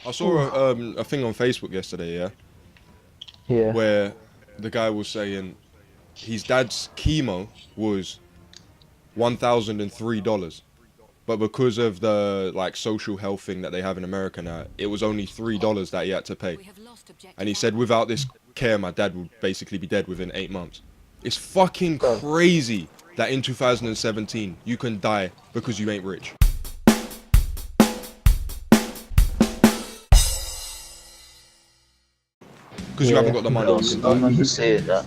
I saw a thing on Facebook yesterday, Yeah. where the guy was saying his dad's chemo was $1,003, but because of the like social health thing that they have in America now, it was only $3 that he had to pay. And he said, without this care, my dad would basically be dead within 8 months. It's fucking crazy that in 2017 you can die because you ain't rich. Because you haven't got the money. I'm just saying that.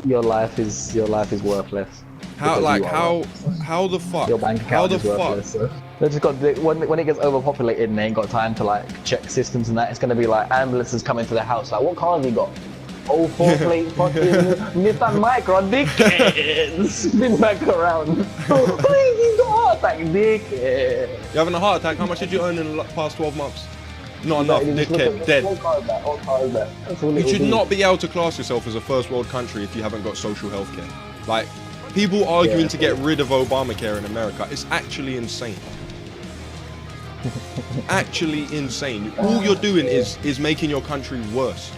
Your life is worthless. How the fuck? Your bank How account the is fuck? worthless. So. They just got when it gets overpopulated and they ain't got time to like check systems and that. It's gonna be like ambulances coming to the house. Like, what car have you got? Oh, 4 plate fucking Nissan Micra, dickhead. Spin back around. Oh, please, he's got a heart attack, dickhead. You having a heart attack? How much did you earn in the past 12 months? Not enough, dickhead, dead. You should not be able to class yourself as a first world country if you haven't got social health care. Like, people arguing to get rid of Obamacare in America, it's actually insane. Actually insane. All you're doing is making your country worse.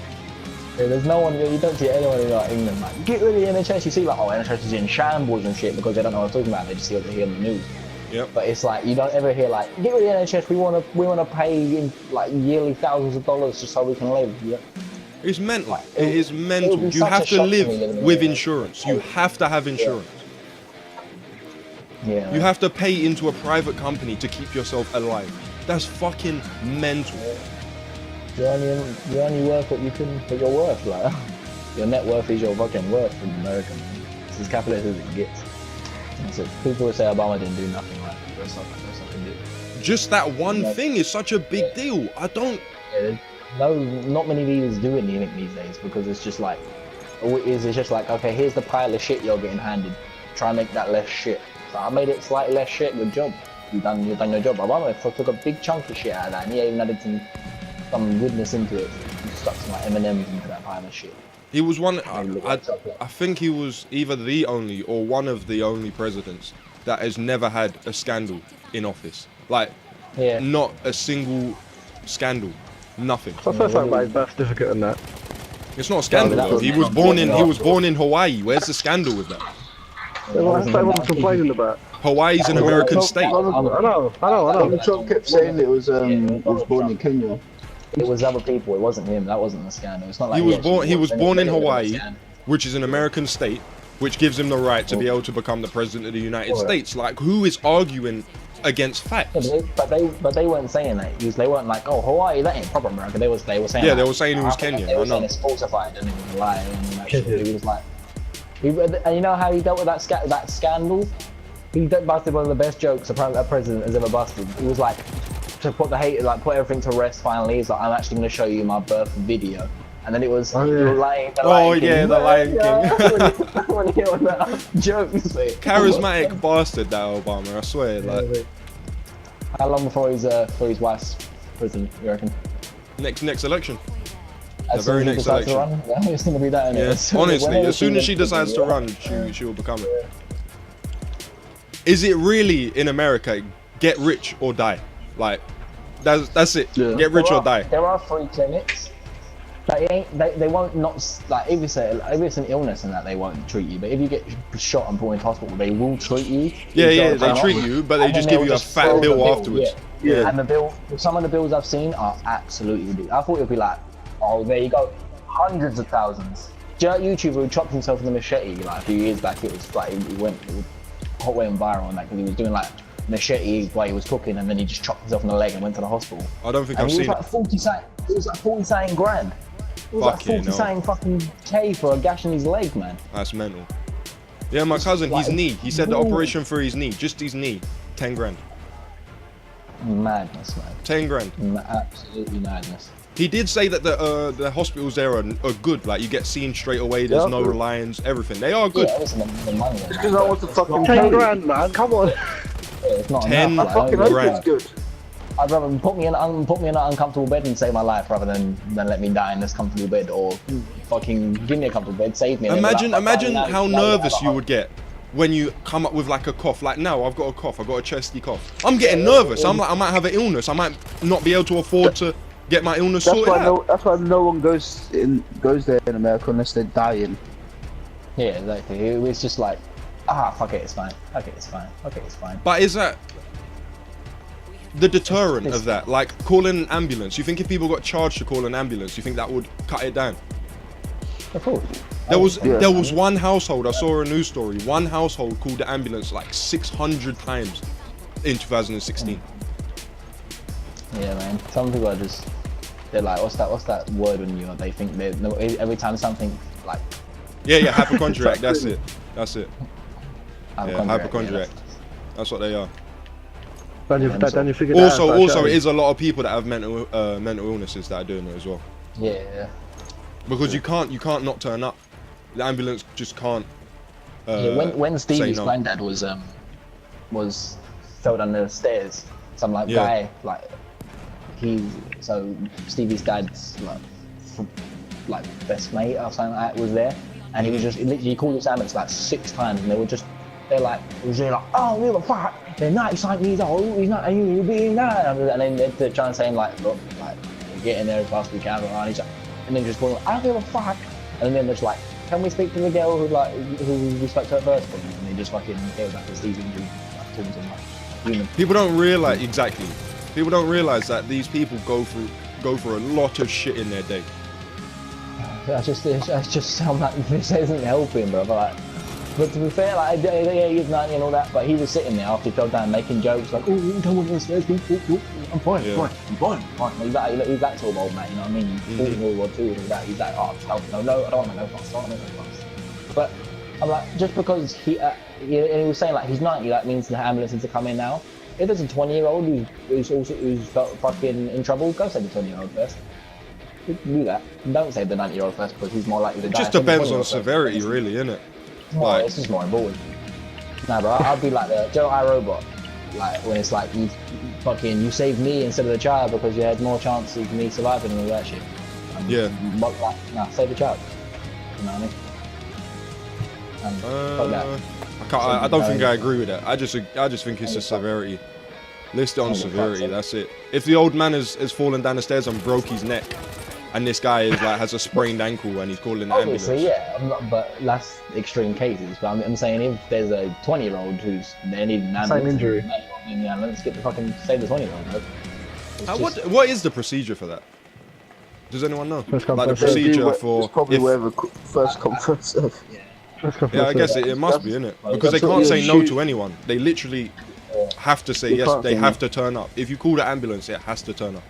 Yeah, there's no one, you don't see anyone in like England like, get rid of the NHS. You see like, oh, NHS is in shambles and shit because they don't know what I'm talking about. They just see what they hear on the news. Yep. But it's like, you don't ever hear like, get rid of the NHS. We want to pay in like yearly thousands of dollars just so we can live. Yeah. It's mental. Like, it is mental. You have to live with insurance. You have to have insurance. Yeah. You have to pay into a private company to keep yourself alive. That's fucking mental. You're only worth what you're worth, like. Your net worth is your fucking worth in America, man. It's as capitalist as it gets. So people will say Obama didn't do nothing, like, there's something to do. Just that one thing is such a big deal. I don't... Yeah, not many leaders do anything these days because it's just like, it's just like, okay, here's the pile of shit you're getting handed. Try and make that less shit. So I made it slightly less shit, good job. You've done your job. Obama took a big chunk of shit out of that and he even added some goodness into it. He stuck some like M&M's into that pile of shit. He was one, I think he was either the only or one of the only presidents that has never had a scandal in office. Like, not a single scandal, nothing. I first time about his birth certificate and that. It's not a scandal though. He was born in Hawaii. Where's the scandal with that? Well, that's what everyone's complaining about. Hawaii's an American state. I know. Trump kept saying it was born in Kenya. It was other people. It wasn't him. That wasn't the scandal. It's not like he was born in Hawaii, which is an American state, which gives him the right to be able to become the president of the United States. Like, who is arguing against facts? But they weren't saying that. They weren't like, oh, Hawaii, that ain't proper America. They were saying. Yeah, they were saying it was Kenya. They were saying it's falsified and it was a lie. And he was like, and you know how he dealt with that scandal? He busted one of the best jokes a president has ever busted. He was like, to put put everything to rest finally, he's like, I'm actually going to show you my birth video. And then it was the Lion King. The Lion King. When he was that joke, charismatic bastard, that Obama, I swear. Like, how long before his wife's president, you reckon? Next election. The very next election. It's going to be that. Yeah. Honestly, as soon as she decides to run, she will become it. Is it really in America, get rich or die? Like, that's it. Yeah. Get rich or die. There are free clinics. They won't like if it's an illness and that they won't treat you. But if you get shot and put into hospital, they will treat you. Yeah, they treat you, but they just give you a fat bill afterwards. Yeah. And the bill, some of the bills I've seen are absolutely ridiculous. I thought it'd be like, oh, there you go, hundreds of thousands. Do you know that YouTuber who chopped himself with a machete like a few years back? It was like it went viral on that because he was doing like machete while he was cooking and then he just chopped himself in the leg and went to the hospital. I don't think I've seen it. It was like 40 something grand. It was like 40 something fucking K for a gash in his leg, man. That's mental. Yeah, my cousin, his knee. He said the operation for his knee, just his knee, 10 grand. Madness, man. 10 grand. Absolutely madness. He did say that the hospitals there are good. Like, you get seen straight away. There's no lines, everything. They are good. Yeah, listen, the money. Because I want to fucking 10 grand, man. Come on. It's not 10 enough. Fucking grand. it's good. I'd rather put me in an uncomfortable bed and save my life rather than let me die in this comfortable bed, or fucking give me a comfortable bed, save me. Imagine how nervous you would get when you come up with like a cough. Like now, I've got a cough. I've got a chesty cough. I'm getting nervous. I'm like, I might have an illness. I might not be able to afford to get my illness That's sorted why out. that's why no one goes there in America unless they're dying. Yeah, exactly. It's just like, fuck it, it's fine. Okay, it's fine. Okay, it's fine. But is that the deterrent of that? Like calling an ambulance. You think if people got charged to call an ambulance, you think that would cut it down? Of course. There was one household, I saw a news story, one household called the ambulance like 600 times in 2016. Yeah, man. Some people are just, they're like, what's that word when they think every time something like. Yeah, hypochondriac, that's it. Hypochondriac. Yeah, That's what they are. Then you figure that out, Also, it is a lot of people that have mental illnesses that are doing it as well. Yeah. Because you can't not turn up. The ambulance just can't. When Stevie's no. granddad was fell down the stairs, some guy so Stevie's dad's best mate or something like that was there, and he was just he called this ambulance like 6 times, and they're like, oh, what the fuck? They're 95 years old. He's not. He'll be in that. And then they're trying to say look, we're getting there as fast as we can. And then just going, I don't give a fuck. And then they're just like, can we speak to the girl who we spoke to at first? And they just fucking go back to Stevie and talking to him human. People don't realize exactly. People don't realize that these people go through a lot of shit in their day. I just sound like this isn't helping, bro. But to be fair, yeah, he's 90 and all that, but he was sitting there after he fell down making jokes like, oh, come on the stairs, I'm fine, Yeah. I'm fine. He's that sort of old man, you know what I mean? He's fought in World War II and all that. He's like, no, I don't want to know fast. But I'm like, just because he was saying he's 90, that means the ambulance needs to come in now. If there's a 20-year-old who's fucking in trouble, go save the 20-year-old first. Do that. Don't save the 90-year-old first because he's more likely to die. It just depends on severity, really, innit? Well, this is more important. Nah, bro, I'd be like the Joe iRobot. When it's like, you saved me instead of the child because you had more chances of me surviving and all that shit. Yeah. But, save the child. You know what I mean? I don't think I agree with that. I just think it's the severity. List it on severity, that's it. If the old man has fallen down the stairs and broke his neck, and this guy has a sprained ankle and he's calling the ambulance. Obviously, yeah, but that's extreme cases. But I'm saying if there's a 20-year-old they need an ambulance, same injury. Let's get the fucking save the 20-year-old. Bro. What is the procedure for that? Does anyone know? First come, Like the first serve. procedure for It's probably wherever first come first serve. Yeah, I guess it must be, innit? Because they That's what can't say you no shoot. to anyone. They literally have to say You yes. can't They say have no. to turn up. If you call the ambulance, it has to turn up.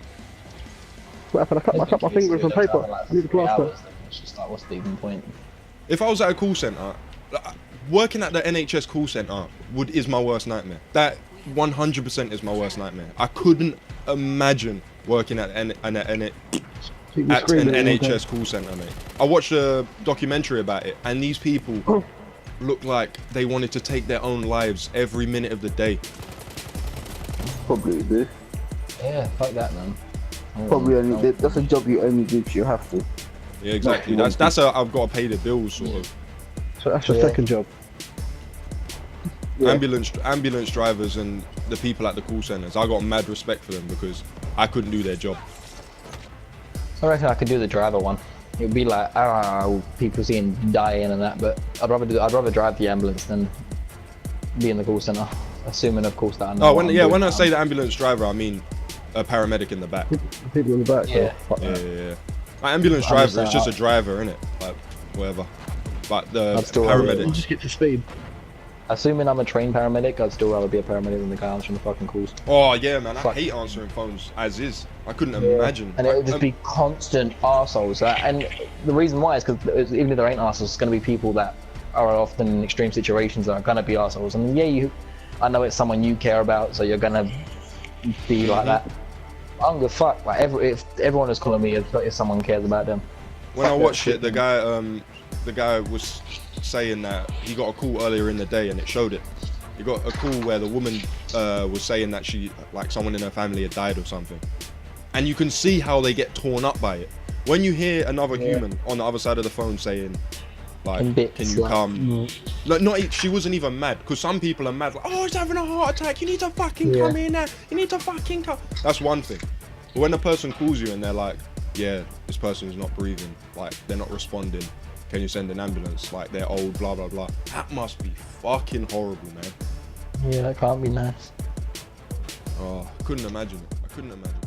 What happened? I cut my finger with some paper. I need a plaster. It's just like, what's the even point? If I was at a call center, working at the NHS call center is my worst nightmare. That 100% is my worst nightmare. I couldn't imagine working at an NHS call center, mate. I watched a documentary about it, and these people look like they wanted to take their own lives every minute of the day. Probably do. Yeah, fuck that, man. Probably only that's a job you only do if you have to. Yeah, exactly. That's I've got to pay the bills, sort of. So that's your second job. Yeah. Ambulance drivers and the people at the call centers. I got mad respect for them because I couldn't do their job. I reckon I could do the driver one. It would be like, people seeing dying and that, but I'd rather drive the ambulance than be in the call center. Assuming, of course, that I know. Oh, when I say the ambulance driver, I mean a paramedic in the back. People in the back. Yeah. Fuck Yeah, that. yeah, yeah. My ambulance driver is just a driver, innit? Like, whatever. But the I'd still You paramedic. just get to speed. Assuming I'm a trained paramedic, I'd still rather be a paramedic than the guy answering the fucking calls. Oh, yeah, man. I Fuck. hate answering phones as is. I couldn't imagine. And it would just be constant arseholes. And the reason why is because even if there ain't arseholes, it's going to be people that are often in extreme situations that are going to be arseholes. And yeah, I know it's someone you care about, so you're going to be like that. I don't give a fuck. Like, if everyone is calling me if someone cares about them. When I watched it, the guy was saying that he got a call earlier in the day and it showed it. He got a call where the woman was saying that someone in her family had died or something. And you can see how they get torn up by it. When you hear another human on the other side of the phone saying, like, can you come? Like, she wasn't even mad, because some people are mad, like, oh, he's having a heart attack, you need to fucking come in now, you need to fucking come. That's one thing. But when a person calls you and they're like, yeah, this person is not breathing, like they're not responding, can you send an ambulance? Like they're old, blah blah blah. That must be fucking horrible, man. Yeah, that can't be nice. Oh, I couldn't imagine it. I couldn't imagine.